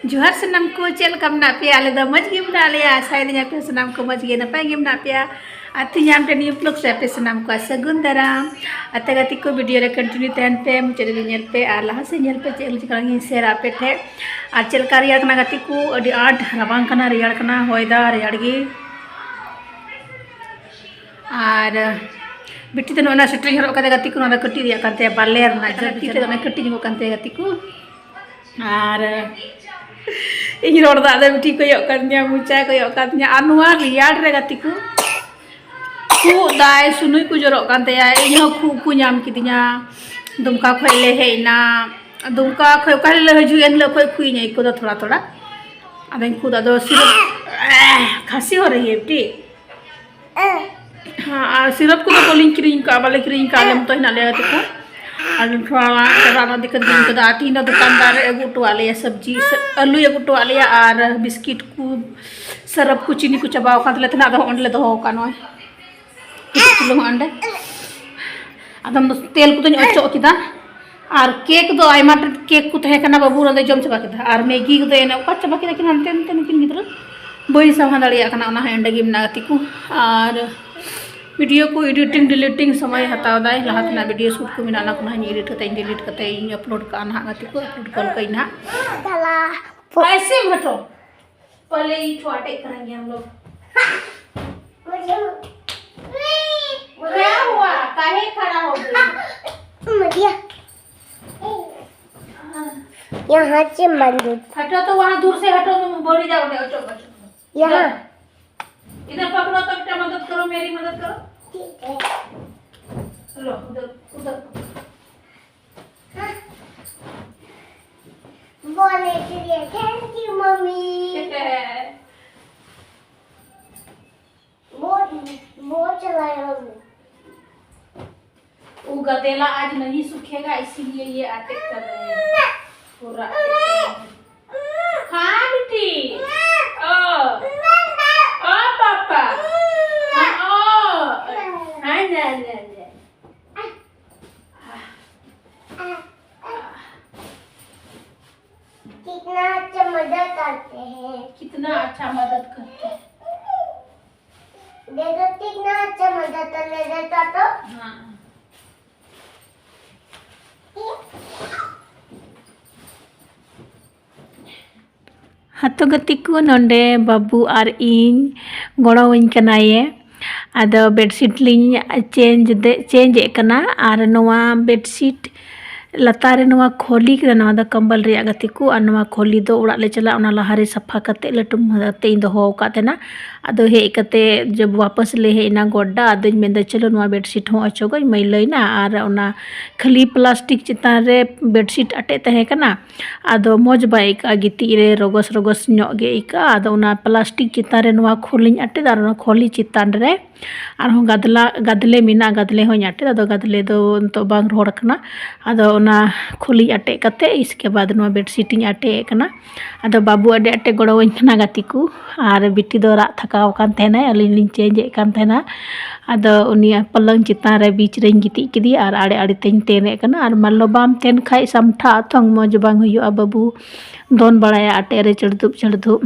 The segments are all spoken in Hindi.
जोहार सनाम को चल कम ना पे आले द मज गे मना ले आसाय दिया पे सनाम को मज गे ना पे गे मना पे आती जाम पे न्यू ब्लॉग से पे सनाम को सगुन दराम अते गति को वीडियो रे कंटिन्यू तहन पे मुझे नेल पे आ लहा से नेल पे चल चिकरांगी शेयर आपे थे आ चल का रियाड़ कना गति को अडी आठ रबांग कना रियाड़ कना होयदा रियाड़ गे आर बिटी तो ना सेटिंग हरो कते गति को ना कटी रिया कांते बालेर ना जति ते ना कटी जमो कांते गति को आर इन रोड दादा बिटी को यो करनिया मुचा को यो करनिया अनुआ रियाड़ रे गति को दाय सुनुई को जरो कांते या इन खु को नाम किदिया दुमका खइले हेना दुमका खय काले हजु एन ल खय खुई नै को थोड़ा थोड़ा अदन खुद अदो सिर्फ खांसी हो रही है बेटी हाँ सिरप को तो बोलिंग क्रीम का वाले क्रीम का लेम तो हिना ले गति को और थोड़ा दिक्कत दिन को आती ना दुकानदार एगो टवाले सब्जी आलू एगो टवाले और बिस्किट को सरफ को चीनी को चबाव का लेते ना ले दो का नय किलो अंडे आदम तेल को तो अचो किदा और केक दो आयमा केक को तहे कना बाबू रे जम चबा किदा और मैगी को एने का चबा किदा कि हनते हनते निकिन गिद्र बई सहा दड़िया कना ओना हेंडे गे मना गति को और वीडियो को एडिटिंग डिलीटिंग समय हताव दाय लहातना वीडियो शूट को मिना को ना एडिट करते डिलीट करते अपलोड का ना गति को अपलोड कल कई ना ऐसे भटो पहले ही छोटे करेंगे हम लोग क्या हुआ काहे खड़ा हो गई यहाँ से बंद हटो तो वहाँ दूर से हटो तुम बोली जाओ बचो बचो यहाँ इधर पकड़ो तब क्या मदद करो मेरी मदद करो लो उधर उधर बोलने के लिए थैंक यू मम्मी बहुत चलाया हमने वो गदेला आज नहीं सूखेगा इसीलिए ये अटैक कर रहे हैं पूरा हाँ बेटी ओ पापा हाँ जा कितना अच्छा मदद करते हैं कितना अच्छा मदद करते हैं देखो कितना अच्छा मदद कर देता तो हाँ हतो गति को नोंडे बाबू और इन गड़ोवኝ कनाये आदो बेडशीट लिंग चेंज कना और नोवा बेडशीट लतारे नोवा खोली के नोवा द कंबल रे गति को और नोवा खोली दो उड़ा ले चला उना लहारे सफा कते लटुम हते इन दो का तेना आदो हे कते जब वापस ले हेना गोड्डा आदो में द चलो नोवा बेडशीट हो अचो गई मैं लईना और उना खाली प्लास्टिक चितान रे बेडशीट अटे तहे कना आदो मौज बाइका गिती रे रगस रगस नो गे इका आदो उना प्लास्टिक चितान रे नोवा खोलिंग अटे दार उना खोली चितान रे और हो गदले मिना गदले हो अटे आदो गदले दो तो बांग रोड कना आदो उना खोली अटे कते इसके बाद नोवा बेडशीट इन अटे कना आदो बाबू अडे अटे गड़ोवኝ कना गति को और बिटी दो रात थकाव कान तेना अलिन चेंज कान तेना आदो उनी पलंग चितान रे बीच रे गिती किदी और आड़े आड़े तेन तेने कना और मालो बाम तेन खाई समठा थंग मौज बांग हुआ बाबू दोन बड़ाया अटे रे चढ़दुप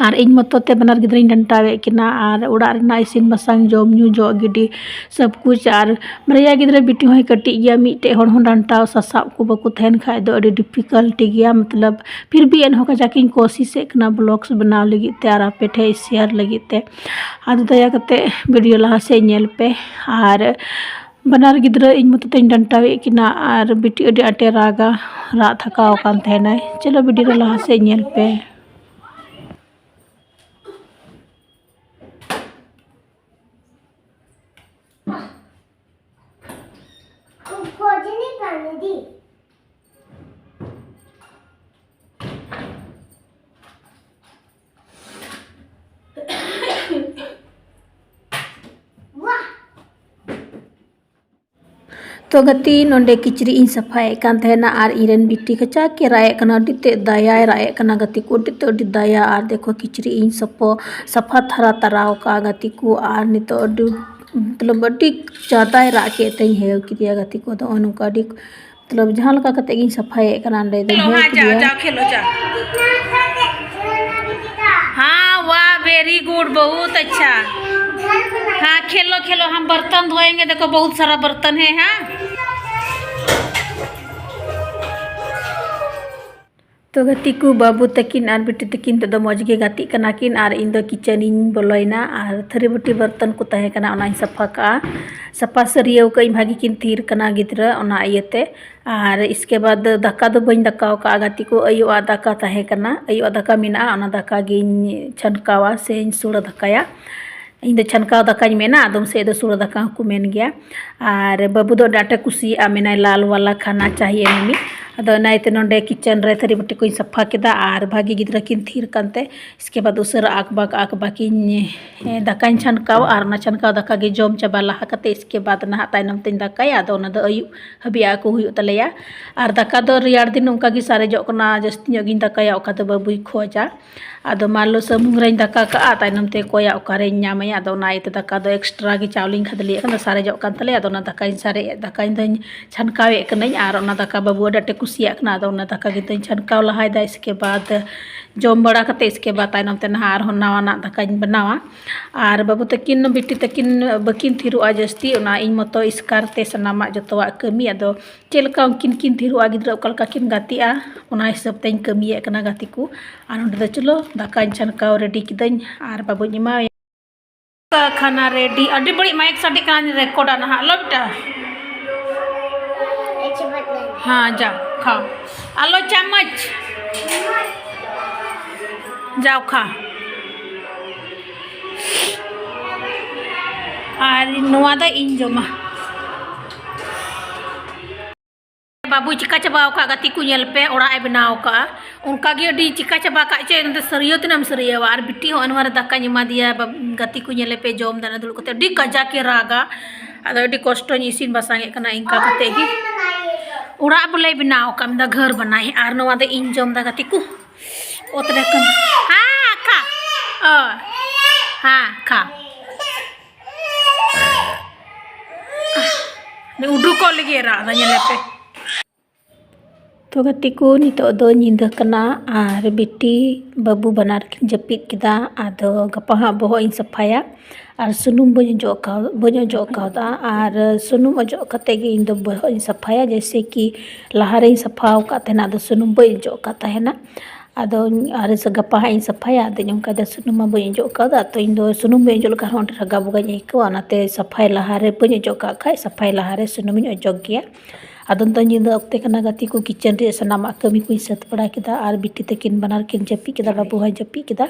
और इन मतोते बनार गिद्रिन डंटावे किना और उड़ा रेना इसिन बसांग जम न्यू जो गिडी सब कुछ और मरिया गिद्रे बिटी होय कटी गया मिटे हण हण डंटाव ससाब को बको थेन खाय दो अडी डिफिकल्ट गया मतलब फिर भी एन होका जाकिन कोशिश कना ब्लॉग्स बनाव लगी ते आर आपे ठे शेयर लगी ते आद दया कते वीडियो लहा से नेल पे और बनार गिद्रा इन मतोते डंटावे किना और बिटी अडी अटे रागा रा थकाव कान थेना चलो वीडियो लहा से नेल पे खोजनी पानी दी तो गति नोंडे किचरी इन सफाए कान थेना और इरेन बिटी कचा के राय कना डिते दया राय कना गति को डिते डी दया और देखो किचरी इन सफा थरा तराव का गति को और नितो मतलब अड्डी ज़्यादा राके तई है किरिया गति को तो अनुका मतलब जहाँ लगा कते गिन सफाई करना दे दे है जा खेलो जा गुड, बहुत अच्छा। घर बनाए। हाँ खेलो खेलो, हम बर्तन धोएंगे, देखो बहुत सारा बर्तन है। हाँ तो गति को बाबू तकिन और बेटी तकिन तो मौजगे गाती कना किन और इन दो किचन इन बोलोइना और थरी बटी बर्तन को तहे कना ओना सफा का सफा सरिया कई भागी किन थीर कना गिद्रा ओना इयते। और इसके बाद दाका दो बइन दाका का गाती को अयुआ दाका तहे कना, अयुआ दाका मिना ओना दाका गिन छनकावा से सुड़ा दाकाया। इन दो छनकाव दाकाई मेना, आदम से दो सुड़ा दाका को मेन गया। और बाबू दो डाटा कुसी मेना लाल वाला खाना चाहिए मम्मी। अदो नाइते नोंडे किचन रे थरी बटी को सफा केदा और भागी गिद्रा किन थीर कानते। इसके बाद उसर आकबाकी दाकाई छनकाव और ना छनकाव दाका गे जम चाबा लहा कते। इसके बाद ना तायनम तिन दाकाया अदो ना दो अयु हबिया को हुयु तलेया। और दाका दो रियार दिन उनका गी सारे जोकना जस्ती गिन दाकाया ओका दो बाबुई खोजा। अदो मालो समूंग रें दाका का तायनम ते कोया ओकारे न्यामया। अदो ना इते दाका दो एक्स्ट्रा गी चावलिंग खदली एखन सारे जोकन तले। अदो ना दाकाई सारे दाकाई दो छनकावे कनई और ओना दाका बाबू डाटे कुसिया कना। अदो ना दाका गी छनकाव लहायदा। इसके बाद जम बड़ा कते इसके बाद तायनम ते नहा और नावा दाकाई बनावा। और बाबू तकिन बेटी तकिन बकिन थिरुआ जस्ती ओना इन मतो इसकारते सनामा जतवा कमी। अदो चेलका उनकिन किन थिरुआ गिद्रा ओकलका किन गातिया ओना हिसाब तें कमिया कना गाति को। और नोंडे चलो दाका छनकाव रेडी किदन और बाबू निमा खाना रेडी। अड्डी बड़ी माइक साडी कान रिकॉर्ड ना लो बेटा। अच्छे बात नहीं। हाँ जाओ खाओ, आलो चम्मच जाओ खा। और नोआ दा इन जमा बाबू चिका चाबा का गति को नेल पे ओड़ा बनाव का उनका गे अडी चिका चाबा का चे सरियो तिनाम सरियो। और बिटी हो अनवार दाका निमा दिया गति को नेले पे जम दाना दुल कते अडी कजा के रागा। अदो अडी कष्ट इसिन बसांगे कना इनका कते गी ओड़ा बोले बनाव का मिदा घर बनाए। और नोआ दे इन जम दा गति को ओतरे कन। हाँ खा हाँ खा उडू को लगे रा नेले पे। तो गति को नितो दो निंदा कना और बेटी बाबू बनार किन जपित किदा। आदो गपा हाँ बहो इन सफाया और सुनुम बो जोका और सुनुम अजो कते गे इन दो बहो इन सफाया। जैसे कि लहारे सफाव का तेना दो सुनुम बो जोका तहेना। आदो और से गपा हाँ इन सफाया आदो नोंका दो सुनुम बो जोका। तो इन दो सुनुम बो जोल का होंड रगा बगा को ओनाते सफाई लहारे बो जोका खाय सफाई लहारे सुनुम जोक गया। अदो तो निंदा अक्ते कना गति को किचन रे सनामा कमी को सत बड़ा किदा। और बिटी तकिन बनार किन जपी किदा, बाबू हाय जपी किदा।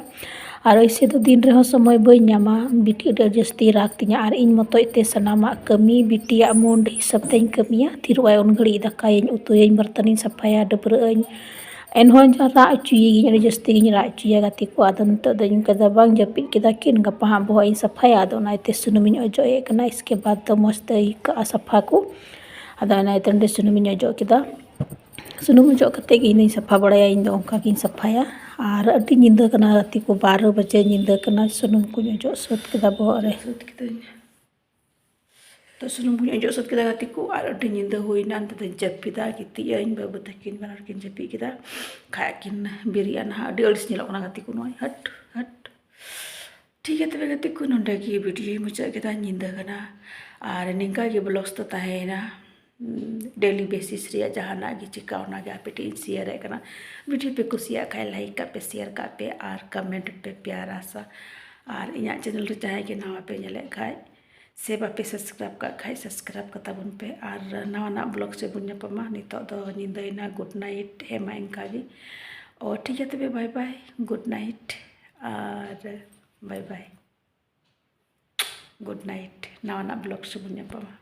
और ऐसे तो दिन रे समय बई नामा बिटी जस्ती राग तिया। और इन मतो इते सनामा कमी बिटिया मुंड हिसाब तें कमिया। थिरुआ उन घड़ी दाकायन उतुयन बर्तन सफाया डबरअन एनहों रा चुई जस्ती गिन रा चुया गति को। आदो तो दिन कदा बांग जपी किदा किन गपा हाँ बहो इन सफाया। आदो ना इते सुनुमिन अजोए कना। इसके बाद तो मस्त का सफा को अदा ना इतने सुनुम जो किदा। सुनुम जो कते गे इन सफा बड़ाया इन दो उनका गिन सफाया। और अड्डी निंदा कना राती को 12 बजे निंदा कना सुनुम को जो सोत किदा बहो रे सोत किदा। तो सुनुम को जो सोत किदा गाती को और अड्डी निंदा होइना त जपिदा गितिया इन बाबू तकिन बनार किन जपी किदा खाया किन बिरिया ना अड्डी अड़िस निलो कना गाती को नय हट हट। ठीक है तबे गाती को नोंडे की वीडियो मुचा किदा निंदा कना। और निंका के ब्लॉग्स तो ताहेना डेली बेसिस रे जहाना गी चिकावना गे आपे टीन शेयर है कना। वीडियो पे कुसिया खाए लाइक का पे शेयर का पे और कमेंट पे प्यारा सा। और इना चैनल रे चाहे कि नवा पे नेले खाए से बापे सब्सक्राइब का खाए सब्सक्राइब का ताबुन पे। और नवा ना ब्लॉग से बुन पमा नितो दो निंदा गुड नाइट हेमा इनका गी। और ठीक है तबे बाय बाय गुड नाइट और बाय बाय गुड नाइट नवा ना ब्लॉग से बुन पमा।